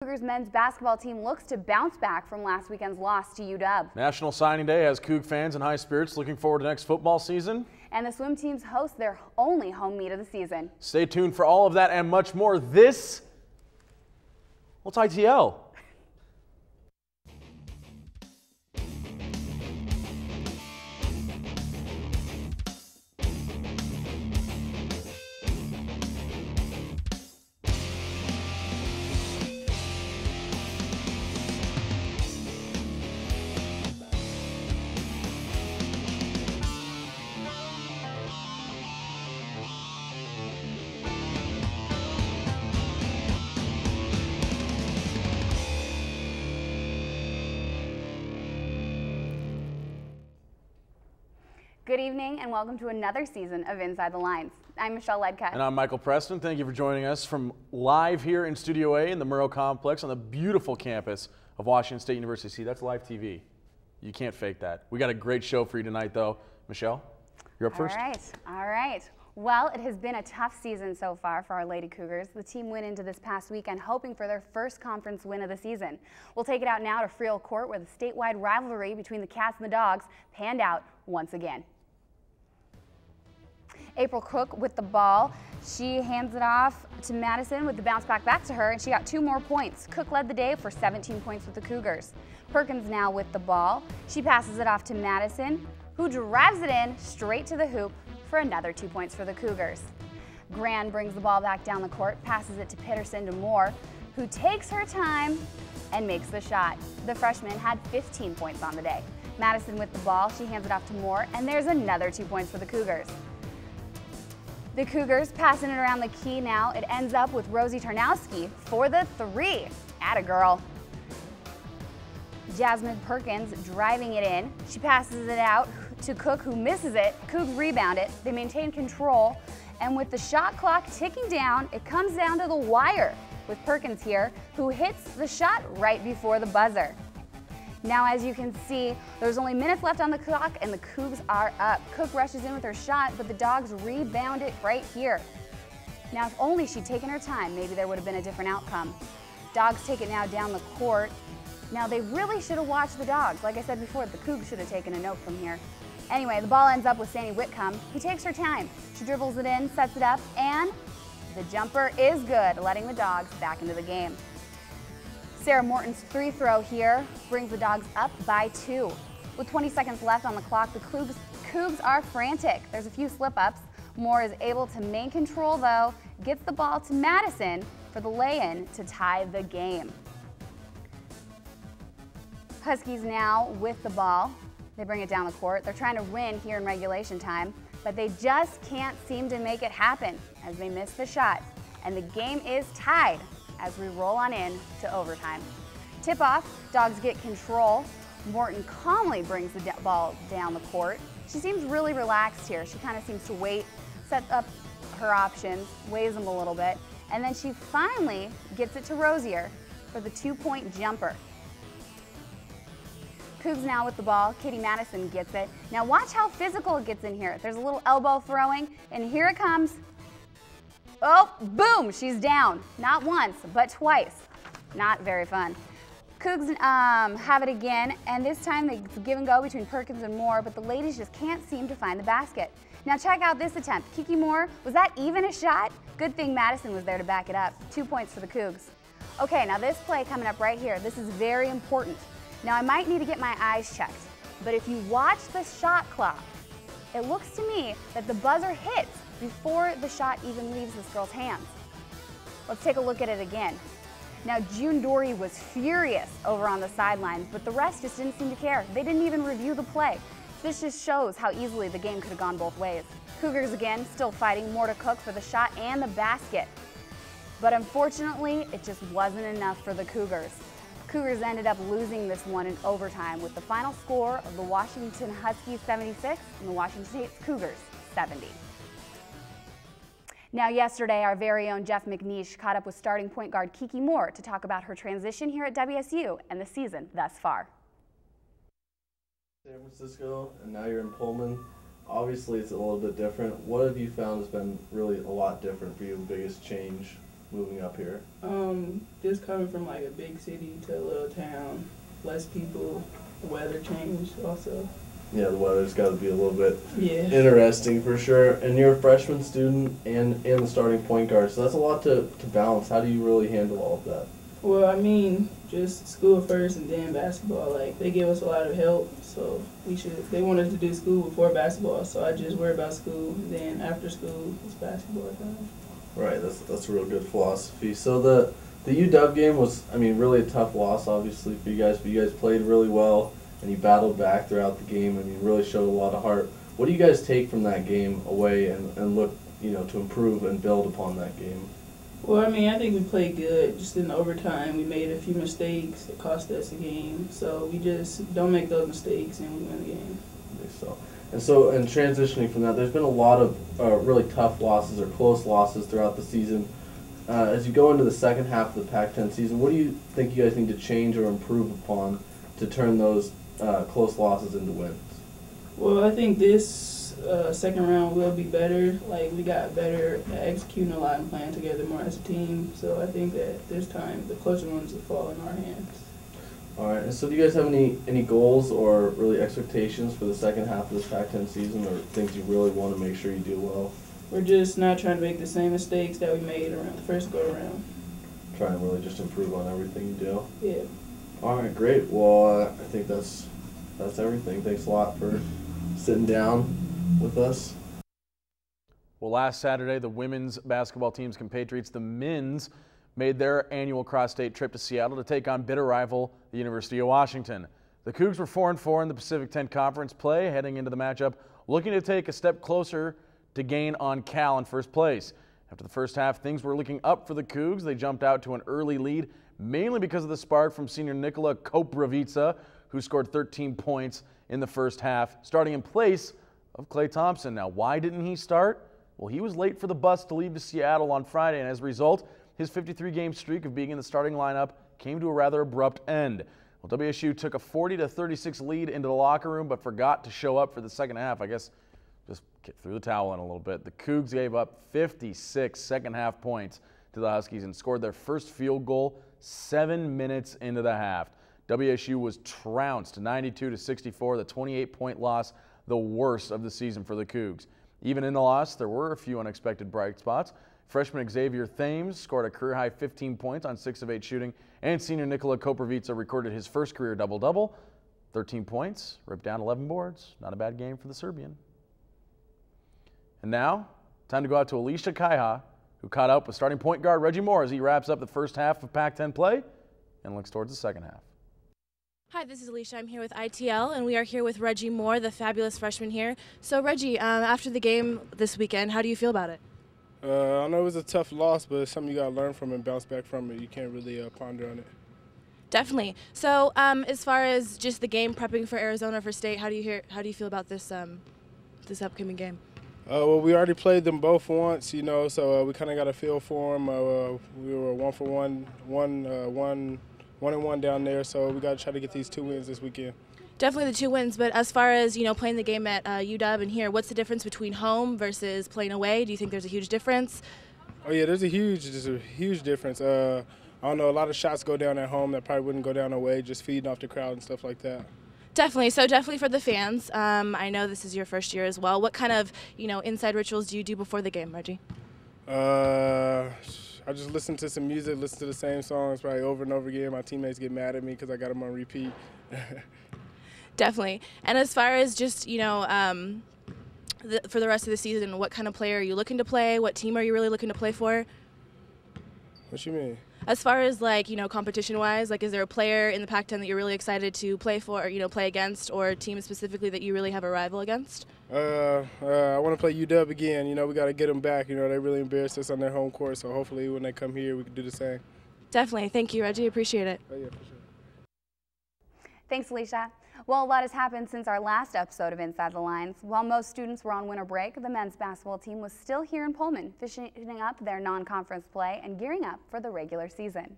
Cougars men's basketball team looks to bounce back from last weekend's loss to UW. National Signing Day has Coug fans in high spirits looking forward to next football season. And the swim teams host their only home meet of the season. Stay tuned for all of that and much more. This, what's ITL? Good evening and welcome to another season of Inside the Lines. I'm Michelle Ledka. And I'm Michael Preston. Thank you for joining us from live here in Studio A in the Murrow Complex on the beautiful campus of Washington State University. See, that's live TV. You can't fake that. We got a great show for you tonight, though. Michelle, you're up first. All right. Well, it has been a tough season so far for our Lady Cougars. The team went into this past weekend hoping for their first conference win of the season. We'll take it out now to Friel Court, where the statewide rivalry between the Cats and the Dogs panned out once again. April Cook with the ball. She hands it off to Madison with the bounce back to her, and she got 2 more points. Cook led the day for 17 points with the Cougars. Perkins now with the ball. She passes it off to Madison, who drives it in straight to the hoop for another 2 points for the Cougars. Gran brings the ball back down the court, passes it to Peterson to Moore, who takes her time and makes the shot. The freshman had 15 points on the day. Madison with the ball. She hands it off to Moore, and there's another 2 points for the Cougars. The Cougars passing it around the key now. It ends up with Rosie Tarnowski for the 3. Atta girl. Jasmine Perkins driving it in. She passes it out to Cook, who misses it. Cougs rebound it. They maintain control. And with the shot clock ticking down, it comes down to the wire with Perkins here, who hits the shot right before the buzzer. Now, as you can see, there's only minutes left on the clock and the Cougs are up. Cook rushes in with her shot, but the Dogs rebound it right here. Now, if only she'd taken her time, maybe there would have been a different outcome. Dogs take it now down the court. Now, they really should have watched the Dogs. Like I said before, the Cougs should have taken a note from here. Anyway, the ball ends up with Sandy Whitcomb, who takes her time. She dribbles it in, sets it up, and the jumper is good, letting the Dogs back into the game. Sarah Morton's free throw here brings the Dogs up by 2. With 20 seconds left on the clock, the Cougs are frantic. There's a few slip-ups. Moore is able to maintain control, though, gets the ball to Madison for the lay-in to tie the game. Huskies now with the ball. They bring it down the court. They're trying to win here in regulation time, but they just can't seem to make it happen as they miss the shot. And the game is tied as we roll on in to overtime. Tip off, Dogs get control. Morton calmly brings the ball down the court. She seems really relaxed here. She kind of seems to wait, set up her options, weighs them a little bit, and then she finally gets it to Rosier for the 2-point jumper. Cougs now with the ball. Katie Madison gets it. Now watch how physical it gets in here. There's a little elbow throwing, and here it comes. Oh, boom, she's down. Not once, but twice. Not very fun. Cougs have it again, and this time they give and go between Perkins and Moore, but the ladies just can't seem to find the basket. Now check out this attempt. Kiki Moore, was that even a shot? Good thing Madison was there to back it up. 2 points for the Cougs. Okay, now this play coming up right here, this is very important. Now I might need to get my eyes checked, but if you watch the shot clock, it looks to me that the buzzer hits before the shot even leaves this girl's hands. Let's take a look at it again. Now, June Dory was furious over on the sidelines, but the rest just didn't seem to care. They didn't even review the play. This just shows how easily the game could have gone both ways. Cougars again, still fighting. More to Cook for the shot and the basket. But unfortunately, it just wasn't enough for the Cougars. Cougars ended up losing this one in overtime with the final score of the Washington Huskies 76 and the Washington State Cougars 70. Now yesterday, our very own Jeff McNeish caught up with starting point guard Kiki Moore to talk about her transition here at WSU and the season thus far. San Francisco, and now you're in Pullman. Obviously, it's a little bit different. What have you found has been really a lot different for you, the biggest change moving up here? Just coming from like a big city to a little town, less people, the weather changed also. Yeah, the weather's got to be a little bit Yeah. interesting for sure. And you're a freshman student and the starting point guard, so that's a lot to balance. How do you really handle all of that? Well, I mean, just school first and then basketball. Like, they give us a lot of help, so they want us to do school before basketball, so I just worry about school, and then after school, it's basketball time. Right, that's a real good philosophy. So the UW game was, I mean, really a tough loss, obviously, for you guys, but you guys played really well, and you battled back throughout the game, and you really showed a lot of heart. What do you guys take from that game away and look, to improve and build upon that game? Well, I mean, I think we played good. Just in overtime, we made a few mistakes that cost us the game. So we just don't make those mistakes, and we win the game. I think so. And transitioning from that, there's been a lot of really tough losses or close losses throughout the season. As you go into the second half of the Pac-10 season, what do you think you guys need to change or improve upon to turn those close losses into wins? Well, I think this second round will be better. Like, we got better at executing a lot and playing together more as a team. So I think that this time the closer ones will fall in our hands. All right. And so do you guys have any goals or really expectations for the second half of this Pac-10 season, or things you really want to make sure you do well? We're just not trying to make the same mistakes that we made around the first go-around. Try and really just improve on everything you do? Yeah. All right, great. Well, I think that's everything. Thanks a lot for sitting down with us. Well, last Saturday, the women's basketball team's compatriots, the men's, made their annual cross-state trip to Seattle to take on bitter rival, the University of Washington. The Cougs were 4-4 in the Pacific 10 Conference play, heading into the matchup, looking to take a step closer to gain on Cal in first place. After the first half, things were looking up for the Cougs. They jumped out to an early lead, mainly because of the spark from senior Nikola Koprivica, who scored 13 points in the first half, starting in place of Klay Thompson. Now, why didn't he start? Well, he was late for the bus to leave to Seattle on Friday, and as a result, his 53-game streak of being in the starting lineup came to a rather abrupt end. Well, WSU took a 40-36 lead into the locker room, but forgot to show up for the second half. I guess just threw the towel in a little bit. The Cougs gave up 56 second-half points to the Huskies and scored their first field goal 7 minutes into the half. WSU was trounced 92-64, the 28-point loss, the worst of the season for the Cougs. Even in the loss, there were a few unexpected bright spots. Freshman Xavier Thames scored a career-high 15 points on 6 of 8 shooting, and senior Nikola Koprivica recorded his first career double-double, 13 points, ripped down 11 boards. Not a bad game for the Serbian. And now, time to go out to Alicia Kaiha, who caught up with starting point guard Reggie Moore as he wraps up the first half of Pac-10 play and looks towards the second half. Hi, this is Alicia. I'm here with ITL, and we are here with Reggie Moore, the fabulous freshman here. So, Reggie, after the game this weekend, how do you feel about it? I know it was a tough loss, but it's something you got to learn from and bounce back from it. You can't really ponder on it. Definitely. So, as far as just the game prepping for Arizona for state, how do you feel about this this upcoming game? Well, we already played them both once, so we kind of got a feel for them. We were 1-1 down there, so we got to try to get these 2 wins this weekend. Definitely the 2 wins, but as far as, playing the game at UW and here, what's the difference between home versus playing away? Do you think there's a huge difference? Oh, yeah, there's a huge difference. I don't know, a lot of shots go down at home that probably wouldn't go down away, just feeding off the crowd and stuff like that. Definitely. So definitely for the fans. I know this is your first year as well. What kind of, inside rituals do you do before the game, Reggie? I just listen to some music, listen to the same songs probably over and over again. My teammates get mad at me because I got them on repeat. Definitely. And as far as just, for the rest of the season, what kind of player are you looking to play? What team are you really looking to play for? What you mean? As far as, competition-wise, is there a player in the Pac-10 that you're really excited to play for, or, play against, or a team specifically that you really have a rival against? I want to play UW again. We got to get them back. They really embarrassed us on their home court, so hopefully when they come here, we can do the same. Definitely. Thank you, Reggie. Appreciate it. Oh, yeah, for sure. Thanks, Alicia. Well, a lot has happened since our last episode of Inside the Lines. While most students were on winter break, the men's basketball team was still here in Pullman, finishing up their non-conference play and gearing up for the regular season.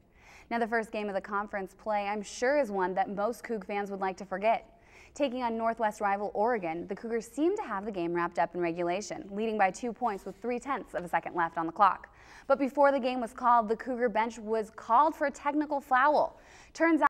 Now, the first game of the conference play, I'm sure, is one that most Coug fans would like to forget. Taking on Northwest rival Oregon, the Cougars seemed to have the game wrapped up in regulation, leading by 2 points with 0.3 of a second left on the clock. But before the game was called, the Cougar bench was called for a technical foul. Turns out